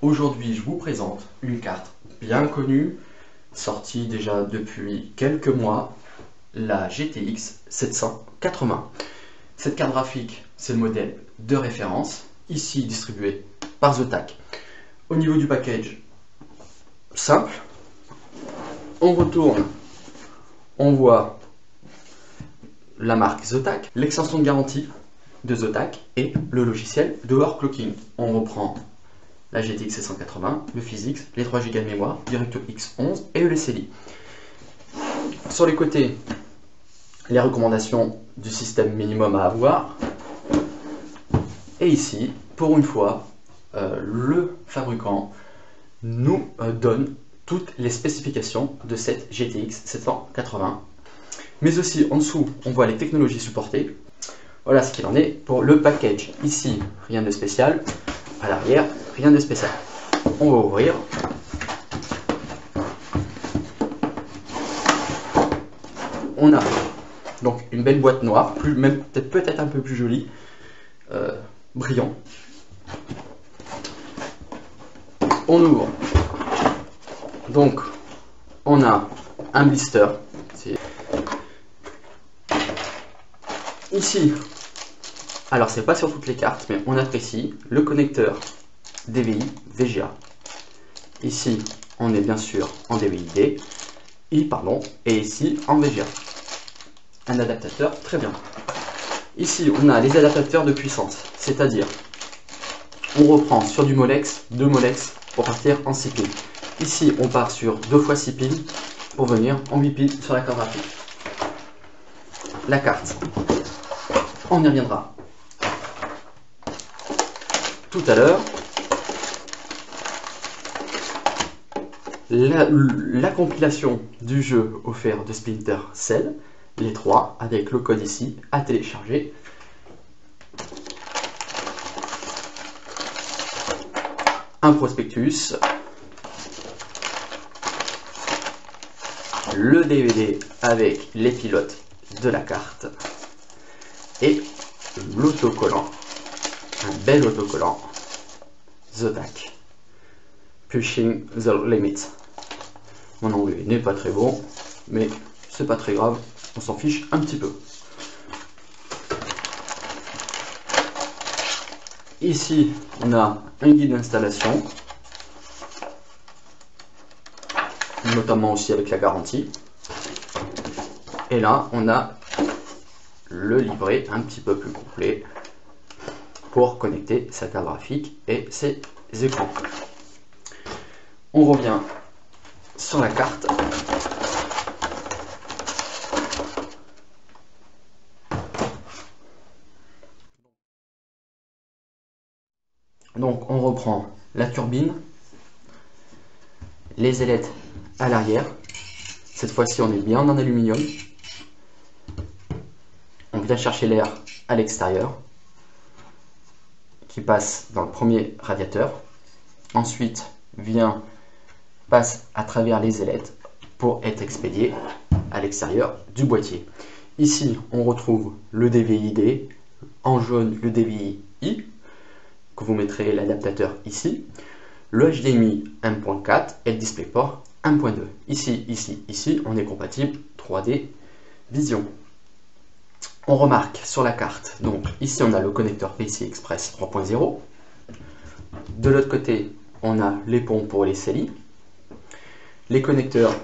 Aujourd'hui, je vous présente une carte bien connue, sortie déjà depuis quelques mois, la GTX 780. Cette carte graphique, c'est le modèle de référence, ici distribué par Zotac. Au niveau du package, simple, on retourne, on voit la marque Zotac, l'extension de garantie de Zotac et le logiciel de overclocking. On reprend la GTX 780, le PhysX, les 3 Go de mémoire, DirectX 11 et le SLI. Sur les côtés, les recommandations du système minimum à avoir. Et ici, pour une fois, le fabricant nous donne toutes les spécifications de cette GTX 780. Mais aussi en dessous, on voit les technologies supportées. Voilà ce qu'il en est pour le package. Ici, rien de spécial. À l'arrière, rien de spécial. On va ouvrir. On a donc une belle boîte noire, même peut-être un peu plus jolie, brillant. On ouvre. Donc, on a un blister. Ici, alors c'est pas sur toutes les cartes, mais on apprécie le connecteur DVI VGA. Ici, on est bien sûr en DVI-D, et ici en VGA. Un adaptateur très bien. Ici, on a les adaptateurs de puissance, c'est-à-dire, on reprend sur du Molex, 2 Molex pour partir en 6 pins. Ici, on part sur 2 fois 6 pins pour venir en 8 pins sur la carte graphique. La carte, on y reviendra tout à l'heure. La compilation du jeu offert de Splinter Cell, les 3, avec le code ici à télécharger. Un prospectus, le DVD avec les pilotes de la carte et l'autocollant, un bel autocollant Zotac, Pushing the Limit. Mon anglais n'est pas très bon, mais c'est pas très grave, on s'en fiche un petit peu. Ici, on a un guide d'installation, notamment aussi avec la garantie. Et là, on a le livret un petit peu plus complet pour connecter sa carte graphique et ses écrans. On revient sur la carte. Donc on reprend la turbine, les ailettes à l'arrière. Cette fois-ci on est bien en aluminium. On vient chercher l'air à l'extérieur qui passe dans le premier radiateur. Ensuite passe à travers les ailettes pour être expédié à l'extérieur du boîtier. Ici on retrouve le DVI-D, en jaune le DVI-I, que vous mettrez l'adaptateur ici, le HDMI 1.4 et le DisplayPort 1.2. Ici, on est compatible 3D Vision. On remarque sur la carte, donc ici on a le connecteur PCI Express 3.0. De l'autre côté, on a les pompes pour les CLI, les connecteurs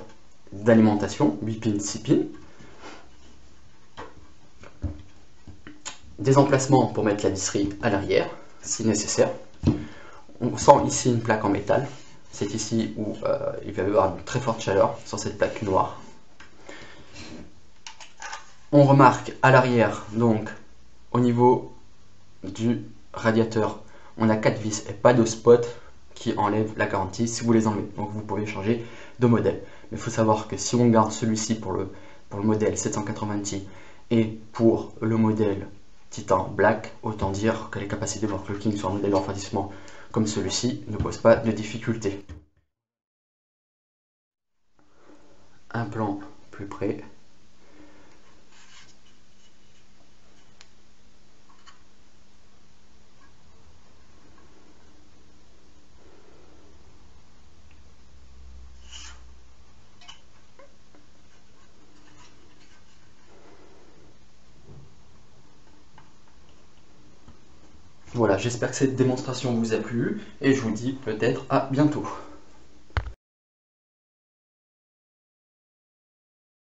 d'alimentation, 8 pins, 6 pins, des emplacements pour mettre la visserie à l'arrière, si nécessaire. On sent ici une plaque en métal. C'est ici où il va y avoir une très forte chaleur sur cette plaque noire. On remarque à l'arrière, donc au niveau du radiateur, on a 4 vis et pas de spot qui enlève la garantie si vous les enlevez. Donc vous pouvez changer de modèle. Mais il faut savoir que si on garde celui-ci pour le modèle 780Ti et pour le modèle Titan Black, autant dire que les capacités d'overclocking sur un modèle de refroidissement comme celui-ci ne posent pas de difficultés. Un plan plus près. Voilà, j'espère que cette démonstration vous a plu et je vous dis peut-être à bientôt.